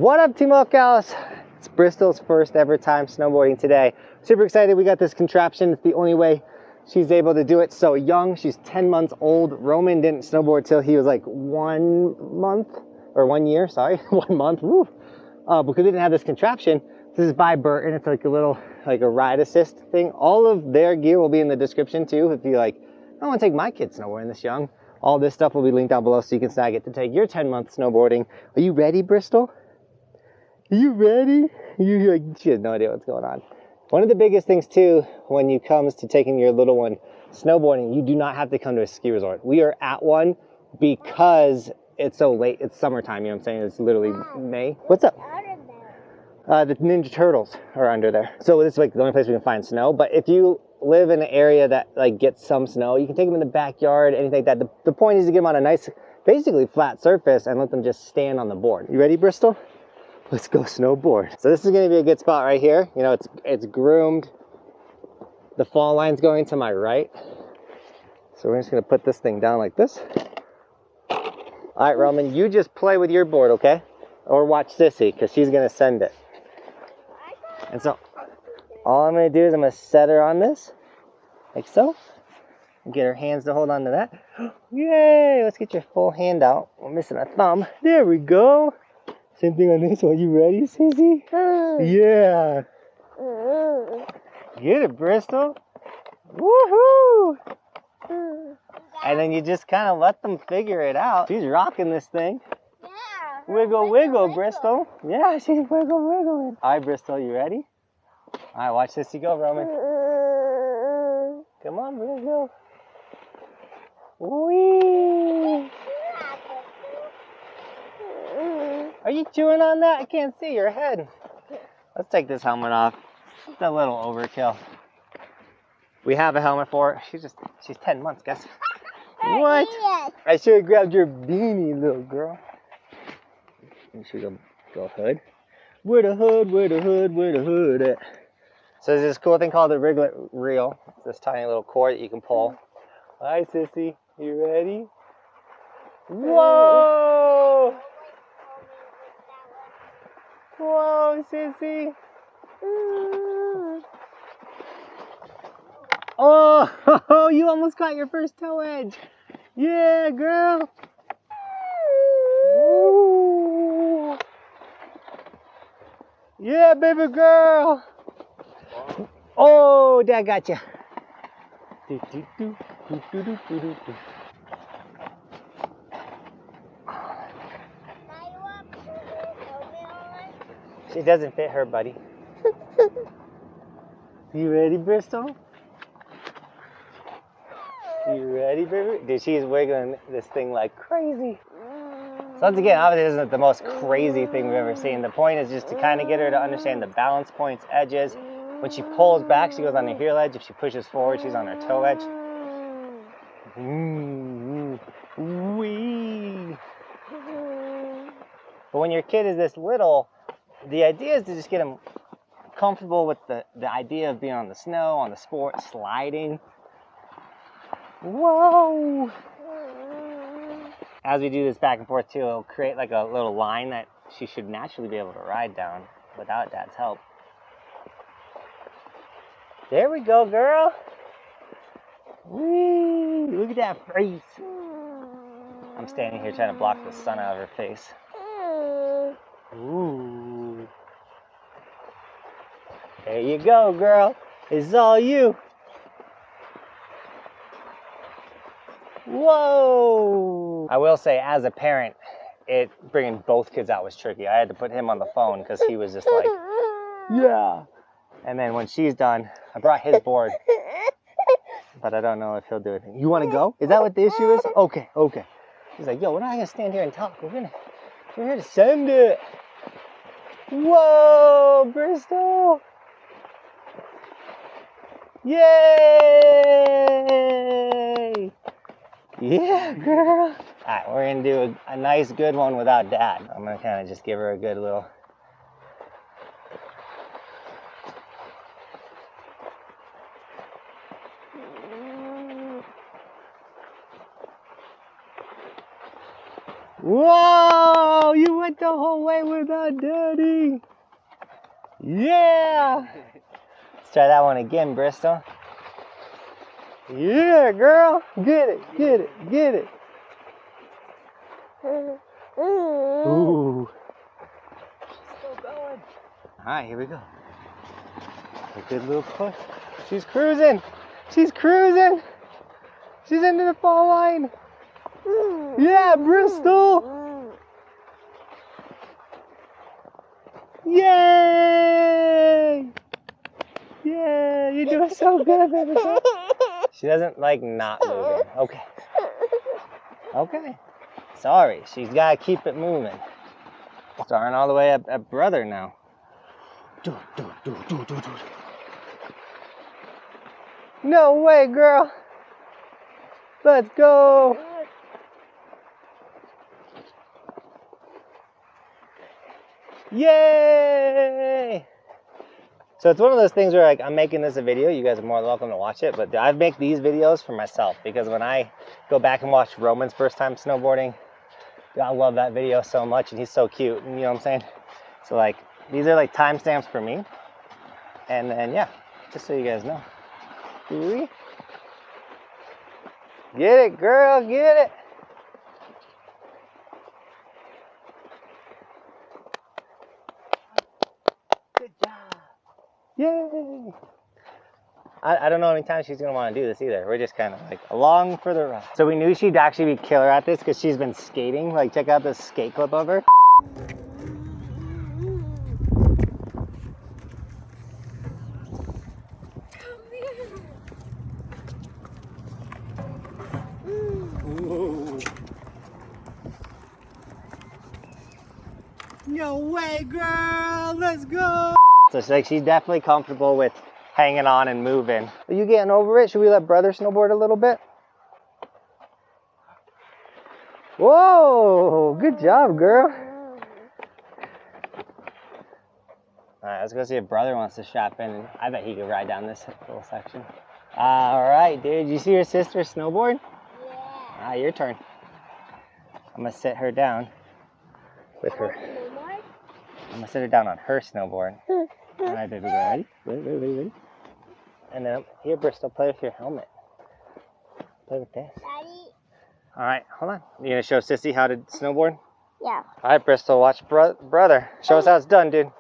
What up, Team Buckhouse? It's Bristol's first ever time snowboarding today. Super excited we got this contraption. It's the only way she's able to do it so young. She's 10 months old. Roman didn't snowboard till he was like 1 month, or 1 year, sorry, 1 month, woo. Because we didn't have this contraption. This is by Burton. It's like a little, like a ride assist thing. All of their gear will be in the description too. If you like, I want to take my kids snowboarding this young. All this stuff will be linked down below so you can snag it to take your 10-month snowboarding. Are you ready, Bristol? Are you ready? She has no idea what's going on. One of the biggest things too, when you comes to taking your little one snowboarding, you do not have to come to a ski resort. We are at one because it's so late. It's summertime, you know what I'm saying? It's literally May. What's up? The Ninja Turtles are under there. So this is like the only place we can find snow. But if you live in an area that like gets some snow, you can take them in the backyard, anything like that. The point is to get them on a nice, basically flat surface and let them just stand on the board. You ready, Bristol? Let's go snowboard. So this is gonna be a good spot right here. You know, it's groomed. The fall line's going to my right. So we're just gonna put this thing down like this. All right, Roman, you just play with your board, okay? Or watch Sissy, because she's gonna send it. And so all I'm gonna do is I'm gonna set her on this, like so. Get her hands to hold on to that. Yay, let's get your full hand out. We're missing a thumb. There we go. Same thing on this one. You ready, Sissy? Yeah. Get it, Bristol. Woohoo! And then you just kind of let them figure it out. She's rocking this thing. Yeah. Wiggle, wiggle, Bristol. Yeah, she's wiggle, wiggling. All right, Bristol, you ready? All right, watch Sissy go, Roman. Come on, Bristol. Whee! Are you chewing on that? I can't see your head. Let's take this helmet off. It's a little overkill. We have a helmet for her. She's 10 months, guys. What? I should have grabbed your beanie, little girl. You should go hood. Where the hood, where the hood, where the hood at? So there's this cool thing called the Riglet Reel. It's this tiny little cord that you can pull. Hi, Sissy. You ready? Whoa! Whoa, Sissy. Oh, you almost got your first toe edge. Yeah, girl. Ooh. Yeah, baby girl. Oh, Dad got you. She doesn't fit her, buddy. You ready, Bristol? You ready, baby? Dude, she's wiggling this thing like crazy. So once again, obviously this isn't the most crazy thing we've ever seen. The point is just to kind of get her to understand the balance points, edges. When she pulls back, she goes on her heel edge. If she pushes forward, she's on her toe edge. Wee. But when your kid is this little, the idea is to just get them comfortable with the idea of being on the snow, on the sport, sliding. Whoa! As we do this back and forth too, it'll create like a little line that she should naturally be able to ride down without Dad's help. There we go, girl. Whee! Look at that face. I'm standing here trying to block the sun out of her face. Ooh. There you go, girl. It's all you. Whoa! I will say, as a parent, bringing both kids out was tricky. I had to put him on the phone because he was just like, yeah. And then when she's done, I brought his board, but I don't know if he'll do it. You want to go? Is that what the issue is? Okay. He's like, yo, we're not gonna stand here and talk. We're here to send it. Whoa, Bristol! Yay! Yeah, girl. All right, we're gonna do a nice, good one without Dad. I'm gonna kind of just give her a good little. Whoa! You went the whole way without daddy. Yeah! Let's try that one again, Bristol. Yeah, girl. Get it, get it, get it. Ooh. Still going. All right, here we go. A good little push. She's cruising. She's cruising. She's into the fall line. Yeah, Bristol. Yay! Yeah, you're doing so good, baby. She doesn't like not moving. Okay. Okay. Sorry, she's got to keep it moving. Starting all the way up at brother now. No way, girl. Let's go. Yay! So it's one of those things where like I'm making this a video, you guys are more than welcome to watch it, but I make these videos for myself because when I go back and watch Roman's first time snowboarding, I love that video so much and he's so cute, and you know what I'm saying? So like these are like timestamps for me. And then yeah, just so you guys know. Get it, girl, get it. Good job. Yay. I don't know how many times she's gonna want to do this either. We're just kind of like along for the ride. So we knew she'd actually be killer at this because she's been skating. Like check out this skate clip of her. No way, girl, let's go. So she's definitely comfortable with hanging on and moving. Are you getting over it? Should we let brother snowboard a little bit? Whoa, good job, girl. All right, let's go see if brother wants to strap in. I bet he could ride down this little section. All right, dude, you see your sister snowboard? Yeah. Your turn. I'm gonna sit her down with her. I'm gonna sit her down on her snowboard. All right, baby, ready? Ready? And then here, Bristol, play with your helmet. Play with this. Daddy. All right, hold on. You gonna show Sissy how to snowboard? Yeah. All right, Bristol, watch brother. Show us how it's done, dude.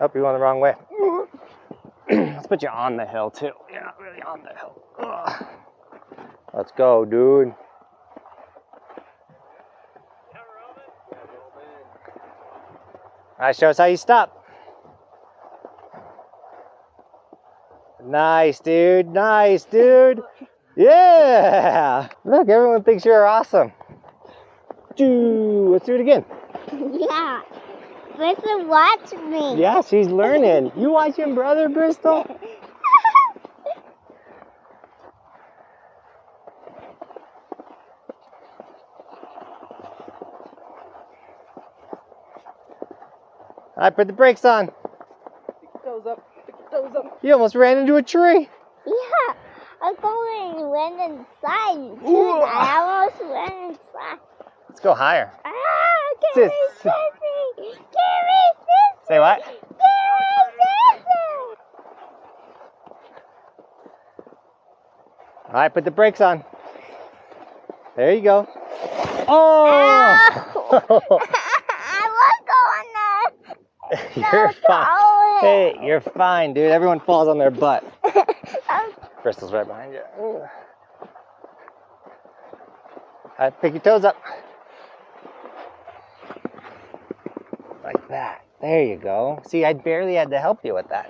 Oh, you're going the wrong way. Let's put you on the hill too. You're not really on the hill. Ugh. Let's go, dude. All right, show us how you stop. Nice, dude. Nice, dude. Yeah. Look, everyone thinks you're awesome. Let's do it again. Yeah. Bristol, watch me. Yeah, she's learning. You watching brother, Bristol? All right, put the brakes on. Pick your toes up. Pick your toes up. You almost ran into a tree. Yeah, I went inside too. I almost went inside. Let's go higher. Give me Sissy! Give me Sissy! Say what? Give me Sissy! All right, put the brakes on. There you go. Oh! I was going there. You're fine. Hey, you're fine, dude. Everyone falls on their butt. Bristol's right behind you. All right, pick your toes up. Like that. There you go. See, I barely had to help you with that.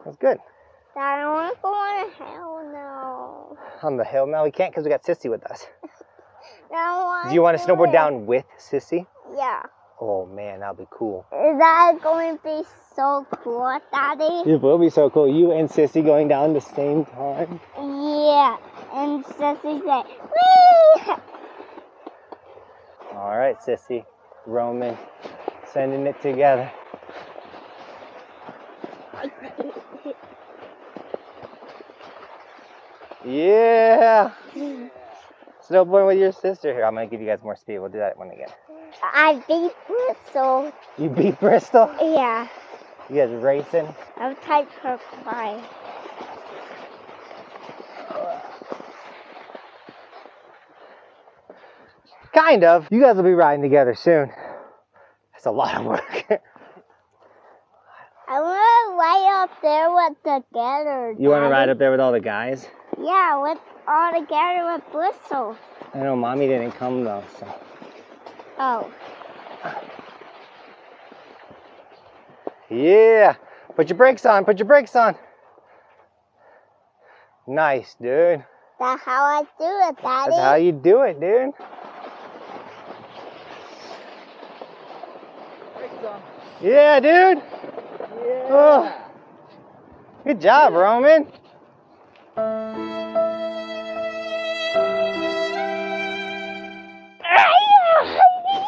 That's good. I don't want to go on a hill now. On the hill now? We can't because we got Sissy with us. Do you want to snowboard down with Sissy? Yeah. Oh man, that'll be cool. Is that going to be so cool, Daddy? It will be so cool. You and Sissy going down the same time? Yeah. And Sissy's like, wee! All right, Sissy. Roman. Sending it together. Yeah. Snowboarding with your sister here. I'm gonna give you guys more speed. We'll do that one again. I beat Bristol. You beat Bristol? Yeah. You guys racing? I'm type her cry. Kind of. You guys will be riding together soon. That's a lot of work. I want to ride up there with together. You want to ride up there with all the guys? Yeah, with all together with Bristol. I know Mommy didn't come though, so. Oh. Yeah. Put your brakes on. Put your brakes on. Nice, dude. That's how I do it, Daddy. That's how you do it, dude. Brakes on. Yeah, dude. Yeah. Oh. Good job, Roman.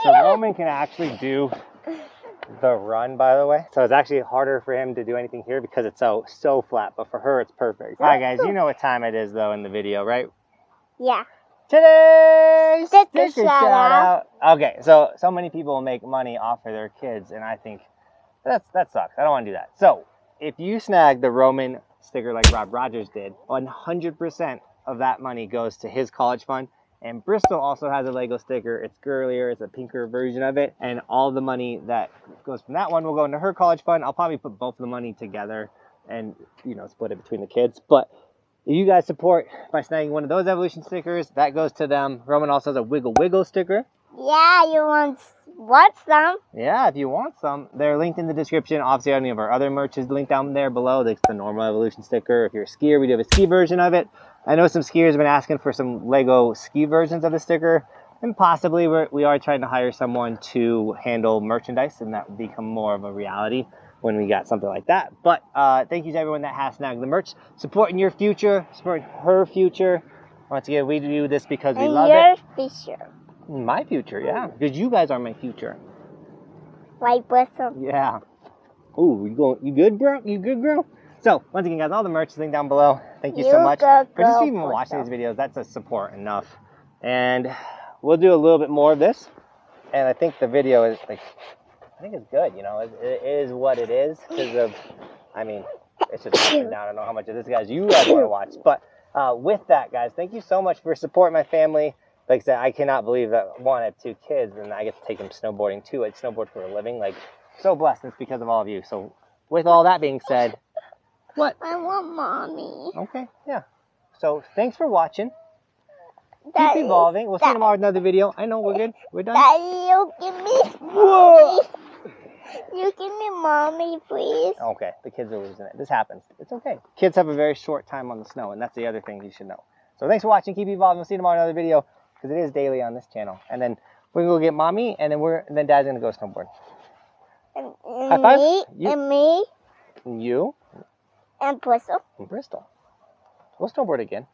So Roman can actually do the run, by the way. So it's actually harder for him to do anything here because it's so flat. But for her, it's perfect. All right, guys. You know what time it is, though, in the video, right? Yeah. Today's Sticker shout out. Okay, so many people make money off of their kids, and I think that sucks. I don't want to do that. So if you snag the Roman sticker like Rob Rogers did, 100% of that money goes to his college fund. And Bristol also has a Lego sticker. It's girlier, it's a pinker version of it. And all the money that goes from that one will go into her college fund. I'll probably put both of the money together and, you know, split it between the kids. But if you guys support by snagging one of those Evolution stickers, that goes to them. Roman also has a Wiggle Wiggle sticker. Yeah, you want some? Yeah, if you want some, they're linked in the description. Obviously, any of our other merch is linked down there below. There's the normal Evolution sticker. If you're a skier, we do have a ski version of it. I know some skiers have been asking for some Lego ski versions of the sticker, and possibly we are trying to hire someone to handle merchandise, and that would become more of a reality when we got something like that. But thank you to everyone that has snagged the merch, supporting your future, supporting her future. Once again, we do this because we love it. Your future. My future, yeah, because you guys are my future. Like Bristol. Yeah. Ooh, you good, bro? You good, girl? So, once again, guys, all the merch is linked down below. Thank you so much for just even watching these videos. That's a support enough. And we'll do a little bit more of this. And I think the video is, like, I think it's good, you know. It is what it is because of, I mean, it's just up and down. I don't know how much of this, guys, you guys want to watch. But with that, guys, thank you so much for supporting my family. Like I said, I cannot believe that one, I have 2 kids, and I get to take them snowboarding, too. I snowboard for a living. Like, so blessed. It's because of all of you. So, with all that being said, what? I want Mommy. Okay, yeah. So, thanks for watching. Daddy, Keep evolving. We'll see you tomorrow with another video. I know, we're good. We're done. Daddy, you give me Whoa! Mommy. You give me Mommy, please. Okay, the kids are losing it. This happens. It's okay. Kids have a very short time on the snow, and that's the other thing you should know. So, thanks for watching. Keep evolving. We'll see you tomorrow with another video, because it is daily on this channel. And then we're going to go get Mommy, and then Dad's going to go snowboard. High five. And me. And you. And Bristol. In Bristol. We'll snowboard again.